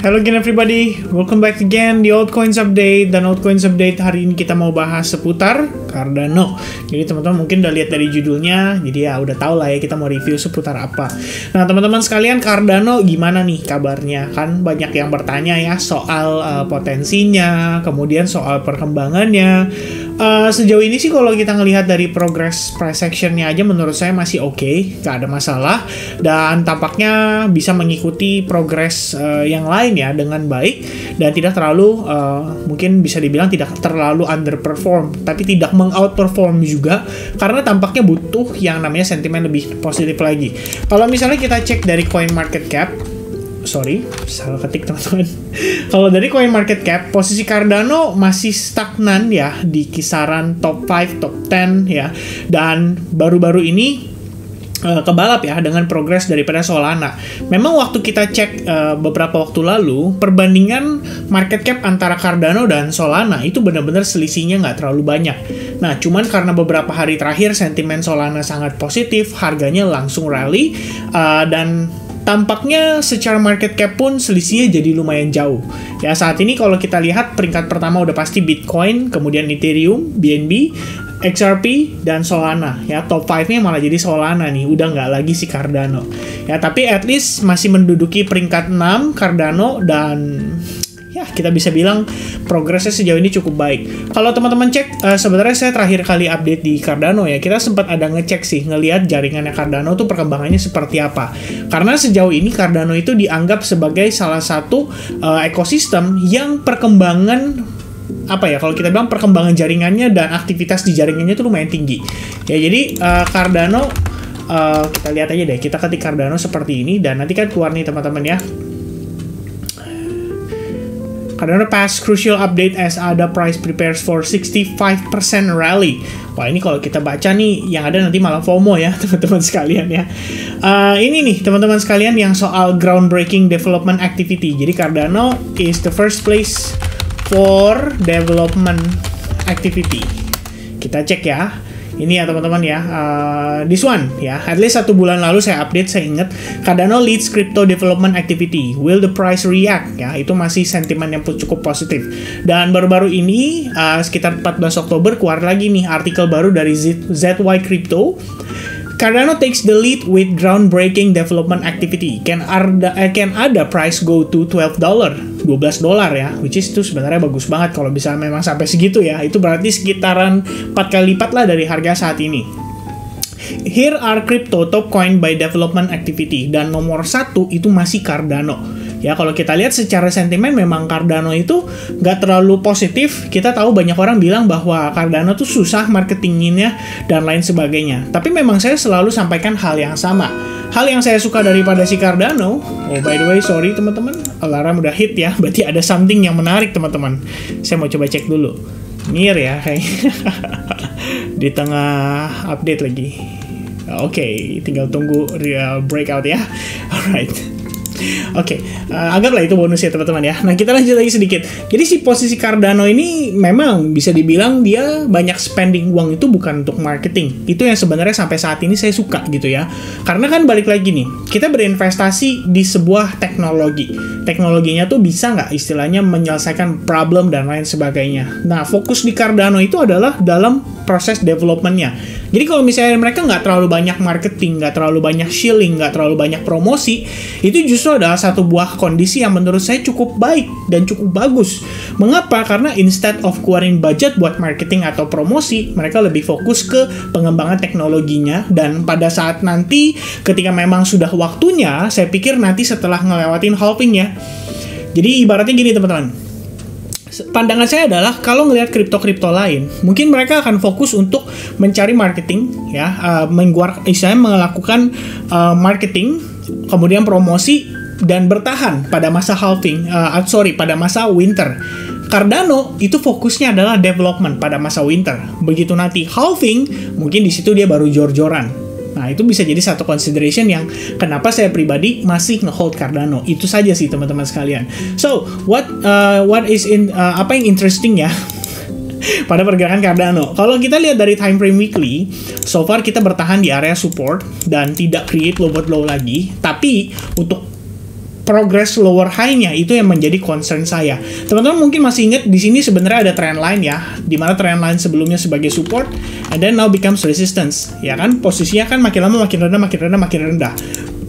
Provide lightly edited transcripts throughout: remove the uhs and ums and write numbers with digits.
Hello again everybody, welcome back again di Altcoins Update. Dan Altcoins Update hari ini kita mau bahas seputar Cardano. Jadi teman-teman mungkin udah lihat dari judulnya, jadi ya udah tahu lah ya kita mau review seputar apa. Nah teman-teman sekalian, Cardano gimana nih kabarnya? Kan banyak yang bertanya ya soal potensinya, kemudian soal perkembangannya. Sejauh ini sih kalau kita ngelihat dari progress price actionnya aja menurut saya masih oke, gak ada masalah. Dan tampaknya bisa mengikuti progress yang lain ya dengan baik dan tidak terlalu mungkin bisa dibilang tidak terlalu underperform, tapi tidak mengoutperform juga karena tampaknya butuh yang namanya sentimen lebih positif lagi. Kalau misalnya kita cek dari coin market cap, sorry, salah ketik teman-teman. Kalau dari coin market cap, posisi Cardano masih stagnan ya di kisaran top 5, top 10 ya. Dan baru-baru ini kebalap ya dengan progres daripada Solana. Memang waktu kita cek beberapa waktu lalu, perbandingan market cap antara Cardano dan Solana itu benar-benar selisihnya nggak terlalu banyak. Nah, cuman karena beberapa hari terakhir sentimen Solana sangat positif, harganya langsung rally dan tampaknya secara market cap pun selisihnya jadi lumayan jauh. Ya, saat ini kalau kita lihat peringkat pertama udah pasti Bitcoin, kemudian Ethereum, BNB, XRP, dan Solana. Ya, top 5-nya malah jadi Solana nih, udah nggak lagi si Cardano. Ya, tapi at least masih menduduki peringkat 6 Cardano dan ya kita bisa bilang progresnya sejauh ini cukup baik. Kalau teman-teman cek, sebenarnya saya terakhir kali update di Cardano ya, kita sempat ada ngecek sih, ngelihat jaringannya Cardano tuh perkembangannya seperti apa. Karena sejauh ini Cardano itu dianggap sebagai salah satu ekosistem yang perkembangan apa ya, kalau kita bilang perkembangan jaringannya dan aktivitas di jaringannya itu lumayan tinggi. Ya, jadi Cardano kita lihat aja deh, kita ketik Cardano seperti ini dan nanti kan keluar nih teman-teman ya. Cardano pass crucial update as ADA price prepares for 65% rally. Wah, ini kalau kita baca nih, yang ada nanti malah FOMO ya, teman-teman sekalian ya. Ini nih, teman-teman sekalian, yang soal groundbreaking development activity. Jadi Cardano is the first place for development activity. Kita cek ya. Ini ya teman-teman ya, this one ya, at least 1 bulan lalu saya update, saya ingat Cardano leads crypto development activity, will the price react ya, itu masih sentimen yang cukup positif. Dan baru-baru ini sekitar 14 Oktober keluar lagi nih artikel baru dari ZY Crypto. Cardano takes the lead with groundbreaking development activity. Can ADA price go to $12 ya, which is itu sebenarnya bagus banget kalau bisa memang sampai segitu ya. Itu berarti sekitaran 4 kali lipat lah dari harga saat ini. Here are crypto top coin by development activity, dan nomor 1 itu masih Cardano. Ya, kalau kita lihat secara sentimen memang Cardano itu nggak terlalu positif. Kita tahu banyak orang bilang bahwa Cardano tuh susah marketinginnya dan lain sebagainya. Tapi memang saya selalu sampaikan hal yang sama. Hal yang saya suka daripada si Cardano, oh by the way, sorry teman-teman, alarm udah hit ya, berarti ada something yang menarik teman-teman. Saya mau coba cek dulu. Mir ya kayaknya. Di tengah update lagi. Oke, tinggal tunggu breakout ya. Alright. Oke, anggaplah itu bonus ya teman-teman ya. Nah, kita lanjut lagi sedikit. Jadi si posisi Cardano ini memang bisa dibilang dia banyak spending uang itu bukan untuk marketing. Itu yang sebenarnya sampai saat ini saya suka gitu ya. Karena kan balik lagi nih, kita berinvestasi di sebuah teknologi. Teknologinya tuh bisa nggak istilahnya menyelesaikan problem dan lain sebagainya. Nah, fokus di Cardano itu adalah dalam proses developmentnya. Jadi kalau misalnya mereka nggak terlalu banyak marketing, nggak terlalu banyak shilling, nggak terlalu banyak promosi, itu justru adalah satu buah kondisi yang menurut saya cukup baik dan cukup bagus. Mengapa? Karena instead of keluarin budget buat marketing atau promosi, mereka lebih fokus ke pengembangan teknologinya. Dan pada saat nanti, ketika memang sudah waktunya, saya pikir nanti setelah ngelewatin halving ya. Jadi ibaratnya gini teman-teman. Pandangan saya adalah kalau ngelihat kripto-kripto lain, mungkin mereka akan fokus untuk mencari marketing ya, melakukan marketing, kemudian promosi dan bertahan pada masa halving, pada masa winter. Cardano itu fokusnya adalah development pada masa winter. Begitu nanti halving, mungkin di situ dia baru jor-joran. Nah, itu bisa jadi satu consideration yang kenapa saya pribadi masih nge-hold Cardano. Itu saja sih teman-teman sekalian. So, apa yang interesting ya pada pergerakan Cardano? Kalau kita lihat dari time frame weekly, so far kita bertahan di area support dan tidak create low lagi. Tapi untuk progress lower high-nya itu yang menjadi concern saya. Teman-teman mungkin masih ingat di sini sebenarnya ada trend line ya, di mana trend line sebelumnya sebagai support and then now becomes resistance, ya kan? Posisinya kan makin lama makin rendah, makin rendah, makin rendah.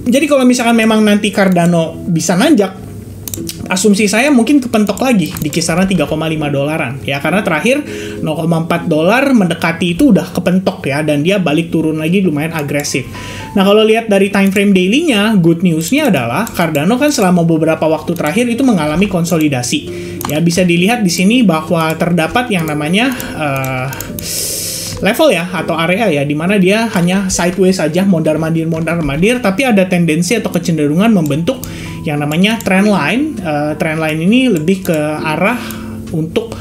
Jadi kalau misalkan memang nanti Cardano bisa nanjak, asumsi saya mungkin kepentok lagi di kisaran 3,5 dolaran ya, karena terakhir 0,4 dolar mendekati itu udah kepentok ya, dan dia balik turun lagi lumayan agresif. Nah kalau lihat dari time frame daily-nya, good news-nya adalah Cardano kan selama beberapa waktu terakhir itu mengalami konsolidasi ya. Bisa dilihat di sini bahwa terdapat yang namanya level ya, atau area ya, dimana dia hanya sideways saja, mondar-mandir, tapi ada tendensi atau kecenderungan membentuk yang namanya trend line. Trend line ini lebih ke arah untuk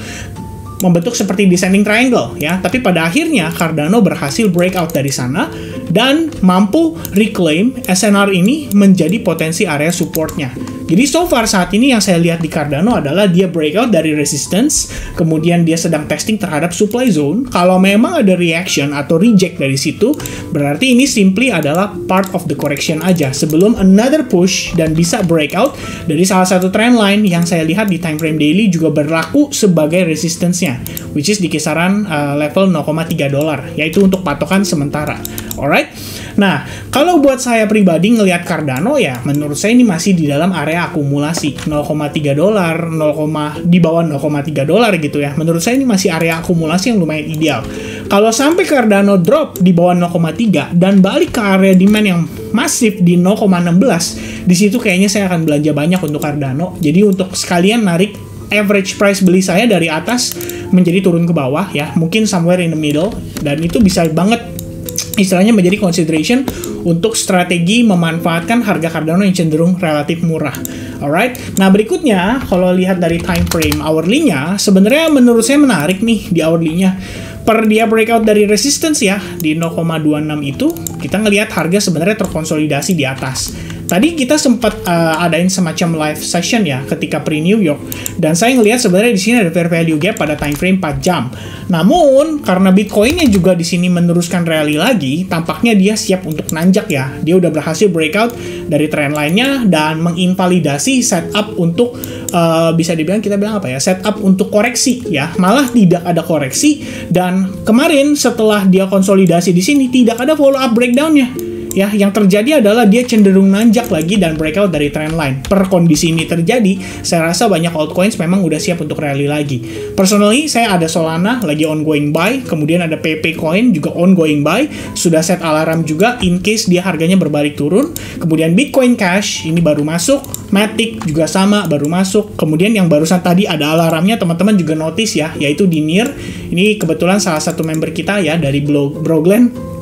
membentuk seperti descending triangle ya, tapi pada akhirnya Cardano berhasil breakout dari sana dan mampu reclaim SNR ini menjadi potensi area supportnya. Jadi so far saat ini yang saya lihat di Cardano adalah dia breakout dari resistance, kemudian dia sedang testing terhadap supply zone. Kalau memang ada reaction atau reject dari situ, berarti ini simply adalah part of the correction aja sebelum another push dan bisa breakout dari salah satu trend line yang saya lihat di time frame daily juga berlaku sebagai resistance-nya, which is di kisaran level 0,3 dolar, yaitu untuk patokan sementara. Alright. Nah, kalau buat saya pribadi ngelihat Cardano ya, menurut saya ini masih di dalam area akumulasi 0,3 dolar, di bawah 0,3 dolar gitu ya. Menurut saya ini masih area akumulasi yang lumayan ideal. Kalau sampai Cardano drop di bawah 0,3 dan balik ke area demand yang masif di 0,16, di situ kayaknya saya akan belanja banyak untuk Cardano. Jadi untuk sekalian narik average price beli saya dari atas menjadi turun ke bawah ya, mungkin somewhere in the middle, dan itu bisa banget istilahnya menjadi consideration untuk strategi memanfaatkan harga Cardano yang cenderung relatif murah. Alright. Nah, berikutnya kalau lihat dari time frame hourly-nya, sebenarnya menurut saya menarik nih di hourly-nya. Per dia breakout dari resistance ya di 0,26 itu, kita ngelihat harga sebenarnya terkonsolidasi di atas. Tadi kita sempat adain semacam live session ya ketika pre-New York, dan saya ngelihat sebenarnya di sini ada fair value gap pada time frame 4 jam. Namun karena Bitcoin-nya juga di sini meneruskan rally lagi, tampaknya dia siap untuk nanjak ya. Dia udah berhasil breakout dari trend line-nya dan menginvalidasi setup untuk bisa dibilang, kita bilang apa ya, setup untuk koreksi ya. Malah tidak ada koreksi, dan kemarin setelah dia konsolidasi di sini tidak ada follow up breakdown-nya. Ya, yang terjadi adalah dia cenderung nanjak lagi dan breakout dari trend line. Per kondisi ini terjadi, saya rasa banyak altcoins memang udah siap untuk rally lagi. Personally, saya ada Solana lagi ongoing buy, kemudian ada PP Coin juga ongoing buy, sudah set alarm juga in case dia harganya berbalik turun. Kemudian Bitcoin Cash ini baru masuk, Matic juga sama baru masuk. Kemudian yang barusan tadi ada alarmnya, teman-teman juga notice ya, yaitu di NIR. Ini kebetulan salah satu member kita ya dari Broglen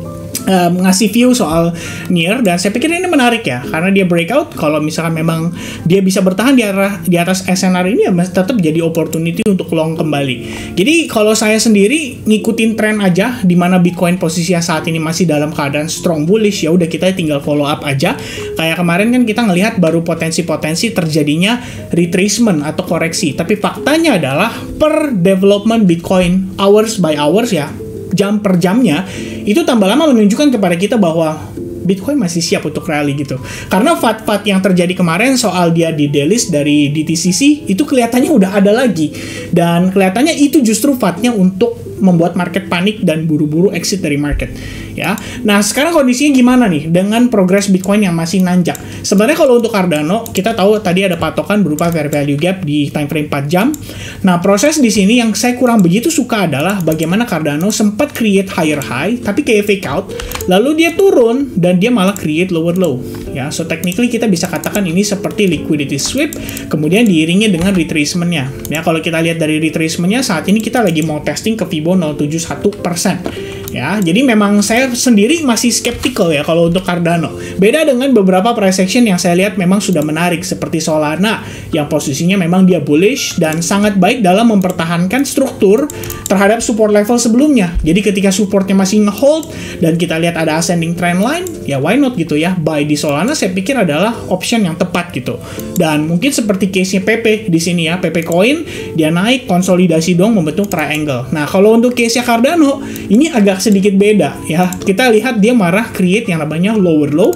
ngasih view soal NIR, dan saya pikir ini menarik ya, karena dia breakout. Kalau misalkan memang dia bisa bertahan di atas SNR ini ya, tetap jadi opportunity untuk long kembali. Jadi kalau saya sendiri ngikutin tren aja, di mana Bitcoin posisinya saat ini masih dalam keadaan strong bullish, ya udah kita tinggal follow up aja. Kayak kemarin kan kita ngelihat baru potensi-potensi terjadinya retracement atau koreksi, tapi faktanya adalah per development Bitcoin hours by hours ya, jam per jamnya, itu tambah lama menunjukkan kepada kita bahwa Bitcoin masih siap untuk rally gitu. Karena FAT yang terjadi kemarin soal dia di delist dari DTCC, itu kelihatannya udah ada lagi. Dan kelihatannya itu justru FAT-nya untuk membuat market panik dan buru-buru exit dari market. Ya. Nah, sekarang kondisinya gimana nih dengan progres Bitcoin yang masih nanjak? Sebenarnya kalau untuk Cardano, kita tahu tadi ada patokan berupa fair value gap di time frame 4 jam. Nah, proses di sini yang saya kurang begitu suka adalah bagaimana Cardano sempat create higher high, tapi kayak fake out, lalu dia turun dan dia malah create lower low. Ya, so technically kita bisa katakan ini seperti liquidity sweep, kemudian diiringi dengan retracement-nya. Ya, kalau kita lihat dari retracement-nya saat ini kita lagi mau testing ke Fibo 0,71%. Ya, jadi memang saya sendiri masih skeptical ya kalau untuk Cardano. Beda dengan beberapa price action yang saya lihat memang sudah menarik, seperti Solana yang posisinya memang dia bullish dan sangat baik dalam mempertahankan struktur terhadap support level sebelumnya. Jadi ketika supportnya masih nge-hold dan kita lihat ada ascending trend line, ya why not gitu ya. Buy di Solana saya pikir adalah option yang tepat gitu. Dan mungkin seperti case-nya PP di sini ya, PP Coin dia naik konsolidasi dong membentuk triangle. Nah, kalau untuk case-nya Cardano ini agak sedikit beda ya. Kita lihat dia marah create yang namanya lower low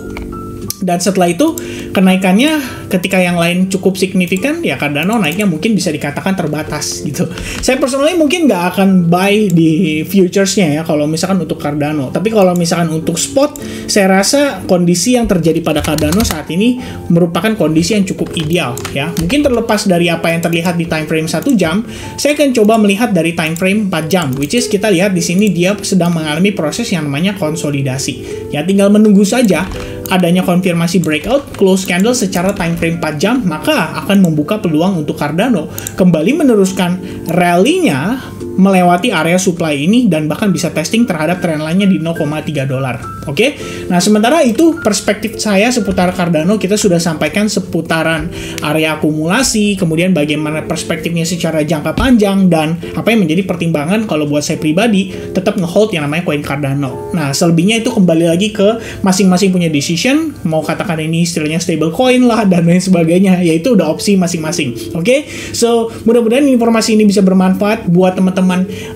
Dan setelah itu kenaikannya ketika yang lain cukup signifikan, ya Cardano naiknya mungkin bisa dikatakan terbatas gitu. Saya personally mungkin nggak akan buy di futuresnya ya kalau misalkan untuk Cardano. Tapi kalau misalkan untuk spot, saya rasa kondisi yang terjadi pada Cardano saat ini merupakan kondisi yang cukup ideal ya. Mungkin terlepas dari apa yang terlihat di time frame 1 jam, saya akan coba melihat dari time frame 4 jam, which is kita lihat di sini dia sedang mengalami proses yang namanya konsolidasi. Ya tinggal menunggu saja adanya konfirmasi breakout, close candle secara time frame 4 jam, maka akan membuka peluang untuk Cardano kembali meneruskan rally-nya melewati area supply ini dan bahkan bisa testing terhadap trendline-nya di 0,3 dolar. Oke? Nah, sementara itu perspektif saya seputar Cardano kita sudah sampaikan seputaran area akumulasi, kemudian bagaimana perspektifnya secara jangka panjang dan apa yang menjadi pertimbangan kalau buat saya pribadi tetap ngehold yang namanya koin Cardano. Nah, selebihnya itu kembali lagi ke masing-masing punya decision, mau katakan ini istilahnya stable coin lah dan lain sebagainya, yaitu udah opsi masing-masing. Oke? So, mudah-mudahan informasi ini bisa bermanfaat buat teman-teman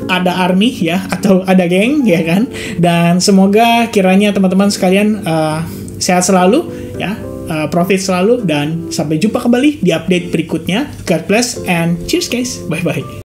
ada army ya atau ada geng ya kan, dan semoga kiranya teman-teman sekalian sehat selalu ya, profit selalu, dan sampai jumpa kembali di update berikutnya. God bless and cheers guys, bye bye.